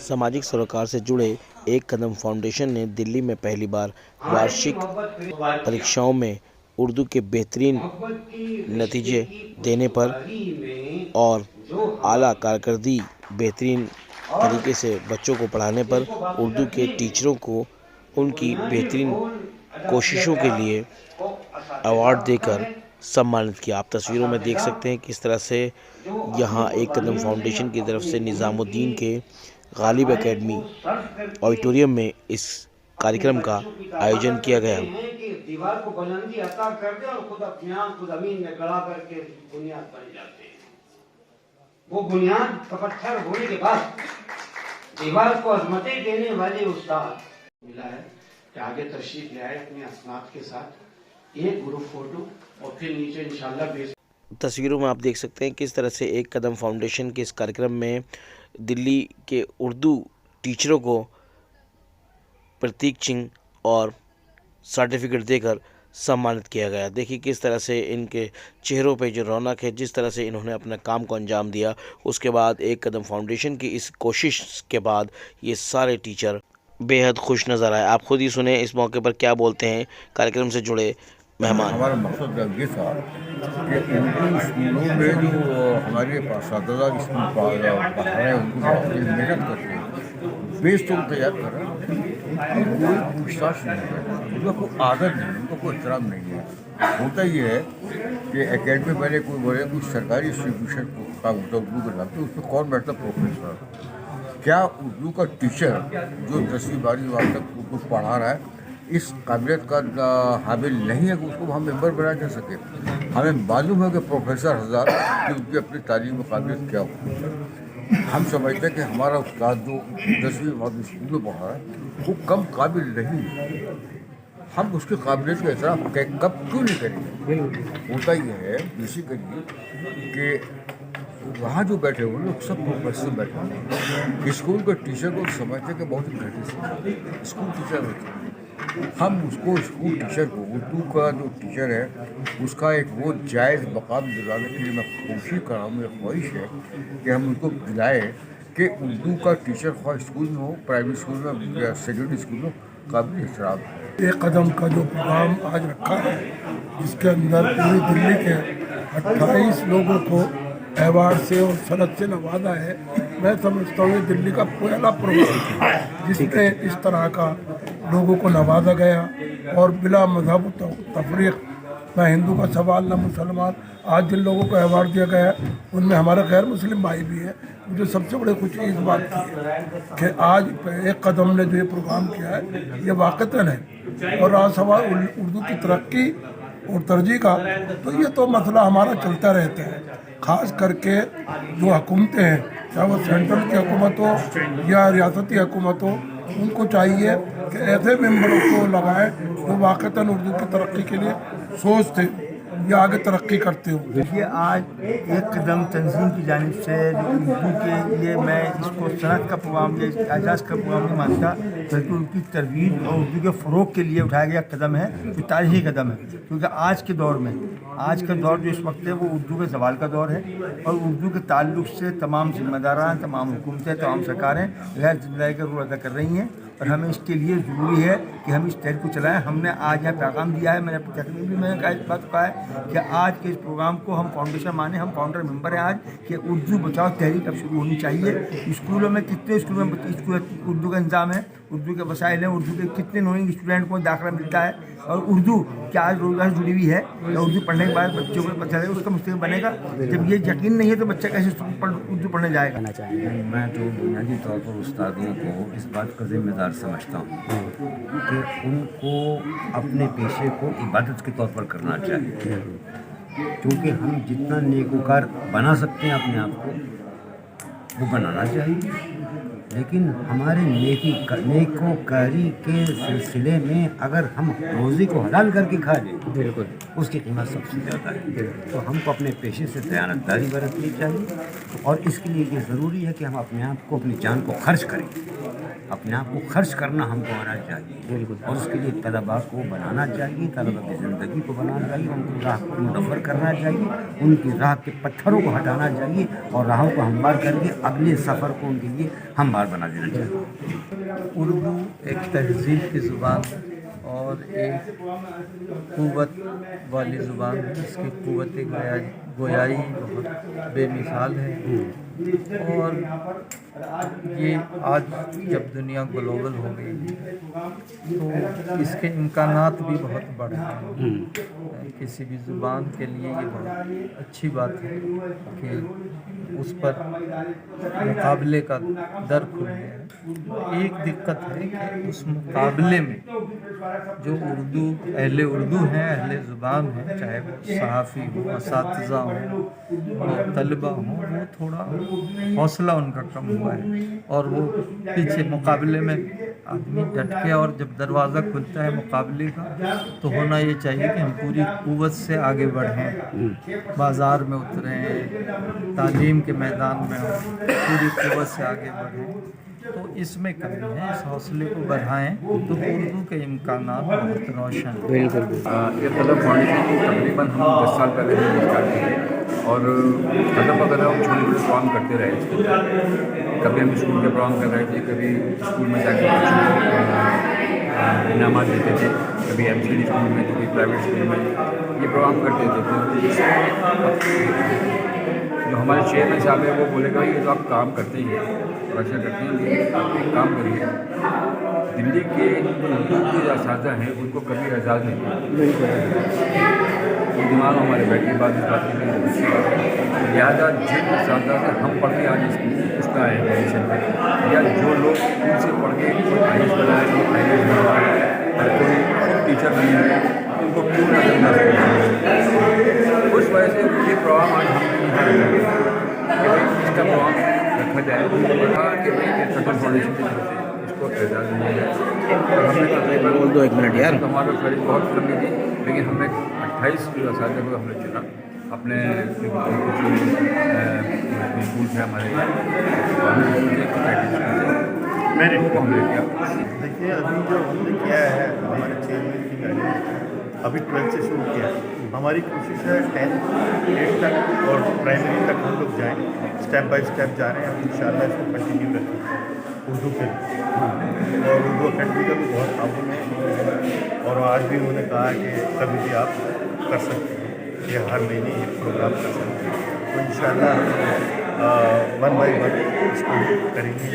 सामाजिक सरोकार से जुड़े एक कदम फाउंडेशन ने दिल्ली में पहली बार वार्षिक परीक्षाओं में उर्दू के बेहतरीन नतीजे देने पर और आला कारकर्दगी बेहतरीन तरीके से बच्चों को पढ़ाने पर उर्दू के टीचरों को उनकी बेहतरीन कोशिशों के लिए अवार्ड देकर सम्मानित किया। आप तस्वीरों में देख सकते हैं किस तरह से यहाँ एक कदम फाउंडेशन की तरफ से निज़ामुद्दीन के गालिब एकेडमी ऑडिटोरियम में इस कार्यक्रम का आयोजन किया गया। दीवार को बुलंदी अता कर दे और खुद अपने आप को जमीन में गड़ा करके बुनियाद बन जाते हैं। वो बुनियाद का पत्थर होने के बाद दीवार को अजमतें देने वाले उस्ताद मिला है कि आगे तशरीफ ले आए अपने असनाद के साथ, एक ग्रुप फोटो और फिर नीचे इंशाल्लाह। तस्वीरों में आप देख सकते हैं किस तरह से एक कदम फाउंडेशन के इस कार्यक्रम में दिल्ली के उर्दू टीचरों को प्रतीक चिन्ह और सर्टिफिकेट देकर सम्मानित किया गया। देखिए किस तरह से इनके चेहरों पे जो रौनक है, जिस तरह से इन्होंने अपना काम को अंजाम दिया। उसके बाद एक कदम फाउंडेशन की इस कोशिश के बाद ये सारे टीचर बेहद खुश नज़र आए। आप खुद ही सुने इस मौके पर क्या बोलते हैं कार्यक्रम से जुड़े मेहमान। हमारा मकसद ये था कि उर्दू स्कूलों में जो हमारे असातिज़ा स्कूल पढ़ा रहे हैं उनको मेहनत करके बेस तो तैयार कर रहे हैं। कोई पूछताछ नहीं है, उनका कोई आदर नहीं, उनका कोई एहतराम नहीं है। होता ये है कि एकेडमी पहले कोई बोले कुछ सरकारी इंस्टीट्यूशन का होता उर्दू के नाम पे, उसमें कौन बैठता? प्रोफेसर। क्या उर्दू का टीचर जो 10वीं 12वीं बार तक कुछ पढ़ा रहा है इस काबिलियत का हामिल नहीं है कि उसको हम मेंबर बना जा सके? हमें मालूम है कि प्रोफेसर हज़ार कि उनकी अपनी तालीम में काबिलियत क्या हो। हम समझते हैं कि हमारा उस्ताद जो 10वीं 12वीं स्कूल में पढ़ा है वो कम काबिल नहीं है। हम उसकी काबिलियत का एहतराम कब क्यों नहीं करेंगे? होता ये है बेसिकली कि वहाँ जो बैठे हुए लोग सब प्रोफेसर बैठे हैं। स्कूल के टीचर को समझते कि बहुत ही घटी से स्कूल टीचर होते हैं। हम उसको स्कूल टीचर को उर्दू का जो टीचर है उसका एक वो जायज़ मकाम दिलाने के लिए मैं कोशिश कर रहा हूँ। मेरी ख्वाहिश है कि हम उनको दिलाएँ कि उर्दू का टीचर ख्वाह स्कूल में हो, प्राइवेट स्कूल में या सेकेंडरी स्कूल में, काबिल एहतराम है। एक कदम का जो प्रोग्राम आज रखा है जिसके अंदर पूरी दिल्ली के 28 लोगों को अवार्ड से और सनद से नवाजा है, मैं समझता हूँ दिल्ली का पहला प्रोग्राम जिसमें इस तरह का लोगों को नवाजा गया और बिला मजहब तफरीक, ना हिंदू का सवाल ना मुसलमान। आज जिन लोगों को अवार्ड दिया गया है उनमें हमारे गैर मुस्लिम भाई भी हैं। मुझे सबसे बड़ी खुशी इस बात की है कि आज एक कदम ने जो ये प्रोग्राम किया है ये वाक़तन है। और आज सवाल उर्दू की तरक्की और तरजीह का, तो ये तो मसला हमारा चलता रहता है। ख़ास करके जो हुकूमतें हैं, चाहे वो सेंट्रल की हुकूमत हो या रियासती हुकूमत हो, उनको चाहिए कि ऐसे मेंबरों को लगाएं जो वाक़तन उर्दू की तरक्की के लिए सोचते या आगे तरक्की करते हो। देखिए आज एक कदम तंजीम की जानिब से उर्दू के लिए मैं इसको सनत का प्रोग्राम या एजाज़ का प्रोग्राम नहीं मानता, बल्कि उनकी तरवीज और उर्दू के फ़रोग़ के लिए उठाया गया कदम है जो तारीख़ी कदम है। क्योंकि आज के दौर में, आज का दौर जो इस वक्त है वो उर्दू के ज़वाल का दौर है और उर्दू के ताल्लुक़ से तमाम ज़िम्मेदारान, तमाम हुकूमतें, तमाम सरकारें गैर ज़िम्मेदारी का रोल अदा कर रही हैं और हमें इसके लिए ज़रूरी है कि हम इस तहरीक को चलाएं। हमने आज यहाँ पैगाम दिया है, मैंने अपनी तकरीर भी मैंने कहा, इस बात कहा है कि आज के इस प्रोग्राम को हम फाउंडेशन माने, हम फाउंडर मेंबर हैं आज, कि उर्दू बचाओ तहरीक अब शुरू होनी चाहिए। स्कूलों में कितने स्कूलों में उर्दू का इंतज़ाम है, उर्दू के वसाइल हैं, उर्दू के कितने नोइंग स्टूडेंट को दाखिला मिलता है और उर्दू क्या आज रोज़गार जुड़ी हुई है या उर्दू पढ़ने के बाद बच्चों को पता चलेगा, उसका मुस्तक़बिल बनेगा। जब ये यकीन नहीं है तो बच्चा कैसे उर्दू पढ़ने जाएगा? मैं तो बुनियादी तौर पर उस्तादों को इस बात का ज़िम्मेदार समझता हूँ कि उनको अपने पेशे को इबादत के तौर पर करना चाहिए, क्योंकि हम जितना नेकोकार बना सकते हैं अपने आप को वो बनाना चाहिए। लेकिन हमारे नेकोकारी के सिलसिले में अगर हम रोज़ी को हलाल करके खा लें, बिल्कुल उसकी कीमत सबसे ज़्यादा है। तो हमको अपने पेशे से दयानतदारी बरतनी चाहिए और इसके लिए ये ज़रूरी है कि हम अपने आप को, अपनी जान को खर्च करें अपने आप को खर्च करना हमको आना चाहिए और उसके लिए तलबा को बनाना चाहिए, तलबा की ज़िंदगी को बनाना चाहिए, उनकी राह को मुनव्वर करना चाहिए, उनकी राह के पत्थरों को हटाना चाहिए और राहों को हमवार करके अगले सफ़र को उनके लिए हमवार बना देना चाहिए। उर्दू एक तहज़ीब की ज़ुबान और एक क़ुव्वत वाली ज़ुबान है। इसकी क़ुव्वत गोयाई बहुत बेमिसाल है और ये आज जब दुनिया ग्लोबल हो गई है तो इसके इम्कानात भी बहुत बढ़ गए हैं। किसी भी ज़ुबान के लिए ये बहुत अच्छी बात है कि उस पर मुकाबले का दर खुल गया है। एक दिक्कत है कि उस मुकाबले में जो उर्दू अहले उर्दू हैं, अहले ज़ुबान हैं, चाहे वो सहाफ़ी हो, असातिज़ा हो, तलबा हो, वो थोड़ा हौसला उनका कम हुआ है और वो पीछे मुकाबले में आदमी डट के, और जब दरवाज़ा खुलता है मुकाबले का तो होना ये चाहिए कि हम पूरी क़ुव्वत से आगे बढ़ें, बाज़ार में उतरें, तालीम के मैदान में हों, पूरी क़ुव्वत से आगे बढ़ें। तो इसमें कमी है, इस हौसले को बढ़ाएं तो उर्दू के इम्कानात बहुत रोशन हैं। बिल्कुल ये तलब फाउंडेशन तकरीबन हम 10 साल पहले से स्टार्ट किए और तलब वगैरह हम छोटे छोटे प्रोग्राम करते रहे इसके अंदर। कभी हम स्कूल के प्रोग्राम कर रहे थे, कभी स्कूल में जाकर इनाम देते थे, कभी MCD स्कूल में, कभी प्राइवेट स्कूल में ये प्रोग्राम करते थे। जो हमारे चेयरमैन साहब है वो बोलेगा ये तो आप काम करते ही हैं और अच्छा करते हैं, लेकिन आप एक काम करिए, दिल्ली के उर्दू के जो असातिज़ा हैं उनको कभी एजाज़ नहीं किया। वो दिमाग हमारे बैठे बात इस बात की नहीं, लिहाजा जिन असातिज़ा से हम पढ़ के आज उसका है पोजिशन पर, या जो लोग उनसे पढ़ के कोई IAS बनाए, कोई IAS बनाए और कोई टीचर बने हैं, उनको क्यों ना करना चाहिए। उस वजह से ये प्रोग्राम आज हमने यहाँ कि भाई इसका प्रोग्राम रखा जाए और कहा कि भाई तलब फाउंडेशन की तरफ से इसको एजाज़ मिल जाए। और हमने तकरीबन बोल दो 1 मिनट यार। तो हमारे खरीद बहुत कमी थी, लेकिन हमने 28 असातिज़ा को हमने चुना अपने स्कूल से हमारे मेरे को हमने किया। देखिए अभी जो हमने किया है हमारे चेयरमैन की गाइडेंस, अभी 12th से शुरू किया। हमारी कोशिश है 10th 8th तक और प्राइमरी तक हम लोग जाएँ, स्टेप बाय स्टेप जा रहे हैं। हम इंशाल्लाह इसको कंटिन्यू रखेंगे उर्दू के लिए। और उर्दू अकेडमी का भी बहुत ताउन है और आज भी उन्होंने कहा कि कभी भी आप कर सकते हैं, ये हर महीने ये प्रोग्राम कर सकते हैं। तो इंशाल्लाह 1 by 1 इसको करेंगे।